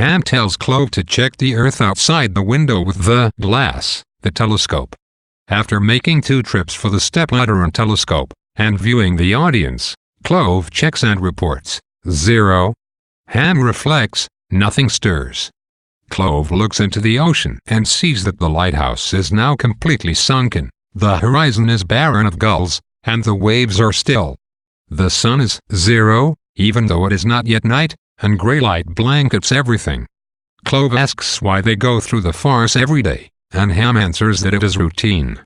Ham tells Clove to check the earth outside the window with the glass, the telescope. After making 2 trips for the stepladder and telescope, and viewing the audience, Clove checks and reports 0. Ham reflects, nothing stirs. Clove looks into the ocean and sees that the lighthouse is now completely sunken, the horizon is barren of gulls, and the waves are still. The sun is 0, even though it is not yet night, and grey light blankets everything. Clove asks why they go through the farce every day, and Ham answers that it is routine.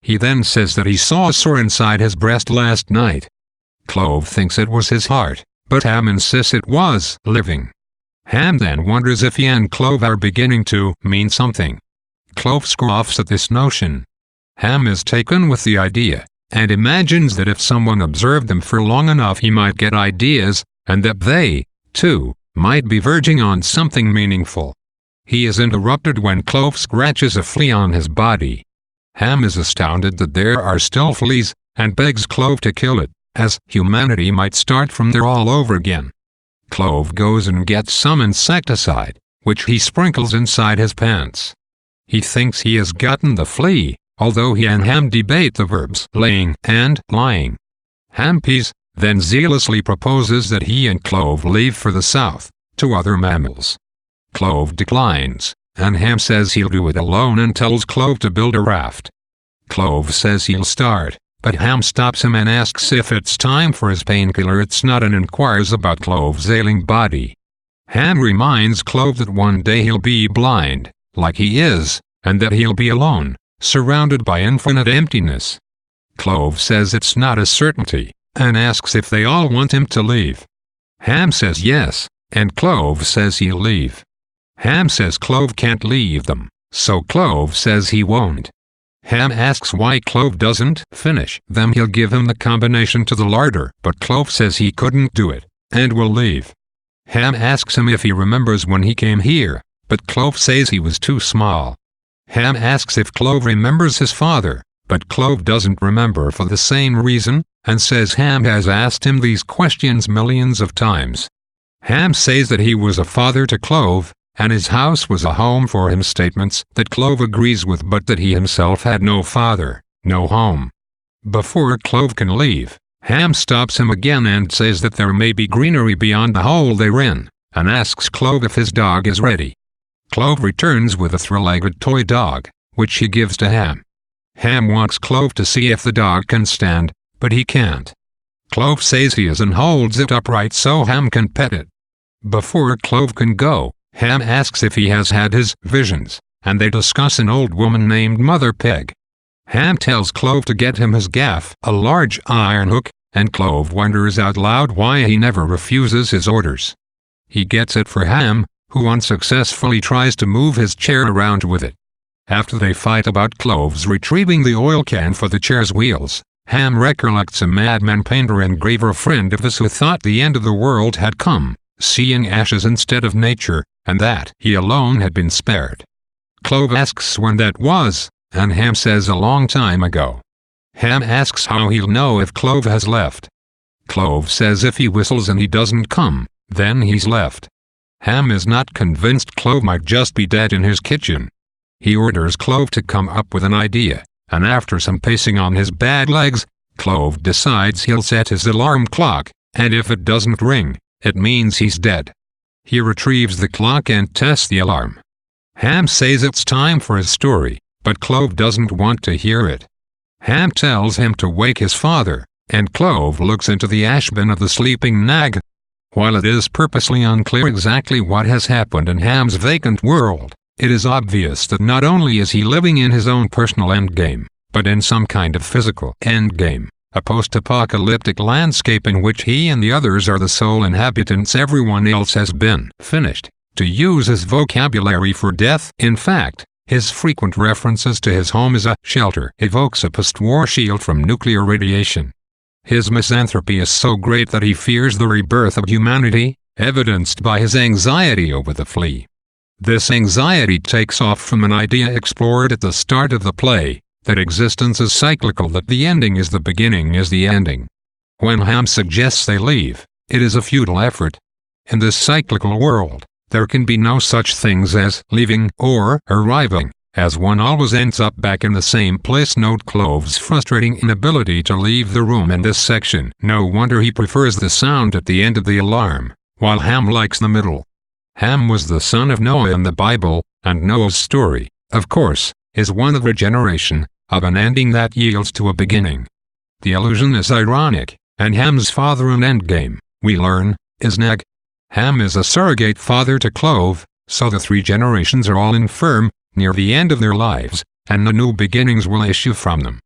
He then says that he saw a sore inside his breast last night. Clove thinks it was his heart, but Ham insists it was living. Ham then wonders if he and Clove are beginning to mean something. Clove scoffs at this notion. Ham is taken with the idea, and imagines that if someone observed them for long enough he might get ideas, and that they, too, might be verging on something meaningful. He is interrupted when Clove scratches a flea on his body. Ham is astounded that there are still fleas, and begs Clove to kill it, as humanity might start from there all over again. Clove goes and gets some insecticide, which he sprinkles inside his pants. He thinks he has gotten the flea, although he and Ham debate the verbs laying and lying. Ham pees, then zealously proposes that he and Clove leave for the south, to other mammals. Clove declines, and Ham says he'll do it alone and tells Clove to build a raft. Clove says he'll start, but Ham stops him and asks if it's time for his painkiller. It's not, and inquires about Clove's ailing body. Ham reminds Clove that one day he'll be blind, like he is, and that he'll be alone, surrounded by infinite emptiness. Clove says it's not a certainty, and asks if they all want him to leave. Ham says yes, and Clove says he'll leave. Ham says Clove can't leave them, so Clove says he won't. Ham asks why Clove doesn't finish them. He'll give him the combination to the larder, but Clove says he couldn't do it, and will leave. Ham asks him if he remembers when he came here, but Clove says he was too small. Ham asks if Clove remembers his father, but Clove doesn't remember for the same reason, and says Ham has asked him these questions millions of times. Ham says that he was a father to Clove, and his house was a home for him, statements that Clove agrees with, but that he himself had no father, no home. Before Clove can leave, Ham stops him again and says that there may be greenery beyond the hole they're in, and asks Clove if his dog is ready. Clove returns with a three-legged toy dog, which he gives to Ham. Ham wants Clove to see if the dog can stand, but he can't. Clove says he is and holds it upright so Ham can pet it. Before Clove can go, Ham asks if he has had his visions, and they discuss an old woman named Mother Peg. Ham tells Clove to get him his gaff, a large iron hook, and Clove wonders out loud why he never refuses his orders. He gets it for Ham, who unsuccessfully tries to move his chair around with it. After they fight about Clove's retrieving the oil can for the chair's wheels, Ham recollects a madman painter engraver friend of his who thought the end of the world had come, seeing ashes instead of nature, and that he alone had been spared. Clove asks when that was, and Ham says a long time ago. Ham asks how he'll know if Clove has left. Clove says if he whistles and he doesn't come, then he's left. Ham is not convinced. Clove might just be dead in his kitchen. He orders Clove to come up with an idea, and after some pacing on his bad legs, Clove decides he'll set his alarm clock, and if it doesn't ring, it means he's dead. He retrieves the clock and tests the alarm. Ham says it's time for his story, but Clove doesn't want to hear it. Ham tells him to wake his father, and Clove looks into the ash bin of the sleeping Nagg. While it is purposely unclear exactly what has happened in Ham's vacant world, it is obvious that not only is he living in his own personal endgame, but in some kind of physical endgame, a post-apocalyptic landscape in which he and the others are the sole inhabitants. Everyone else has been finished, to use his vocabulary for death. In fact, his frequent references to his home as a shelter evokes a post-war shield from nuclear radiation. His misanthropy is so great that he fears the rebirth of humanity, evidenced by his anxiety over the flea. This anxiety takes off from an idea explored at the start of the play, that existence is cyclical, that the ending is the beginning is the ending. When Ham suggests they leave, it is a futile effort. In this cyclical world, There can be no such things as leaving or arriving, as one always ends up back in the same place. Note Clove's frustrating inability to leave the room in this section. No wonder he prefers the sound at the end of the alarm, while Ham likes the middle. Ham was the son of Noah in the Bible, and Noah's story, of course, is one of regeneration, of an ending that yields to a beginning. The allusion is ironic, and Ham's father in Endgame, we learn, is Nagg. Ham is a surrogate father to Clove, so the three generations are all infirm, near the end of their lives, and no new beginnings will issue from them.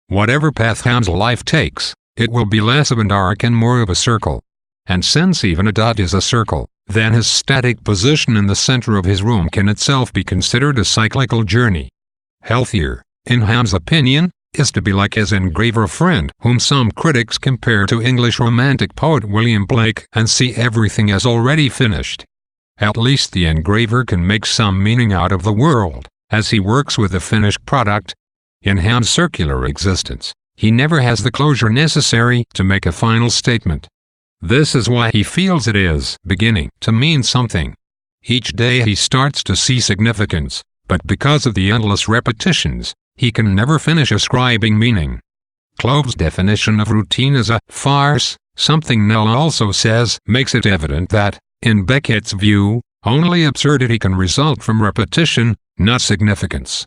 Whatever path Ham's life takes, it will be less of an arc and more of a circle. And since even a dot is a circle, then his static position in the center of his room can itself be considered a cyclical journey. Healthier, in Ham's opinion, is to be like his engraver friend, whom some critics compare to English romantic poet William Blake, and see everything as already finished. At least the engraver can make some meaning out of the world, as he works with the finished product. In Ham's circular existence, he never has the closure necessary to make a final statement. This is why he feels it is beginning to mean something. Each day he starts to see significance, but because of the endless repetitions, he can never finish ascribing meaning. Clove's definition of routine as a farce, something Nell also says, makes it evident that, in Beckett's view, only absurdity can result from repetition, not significance.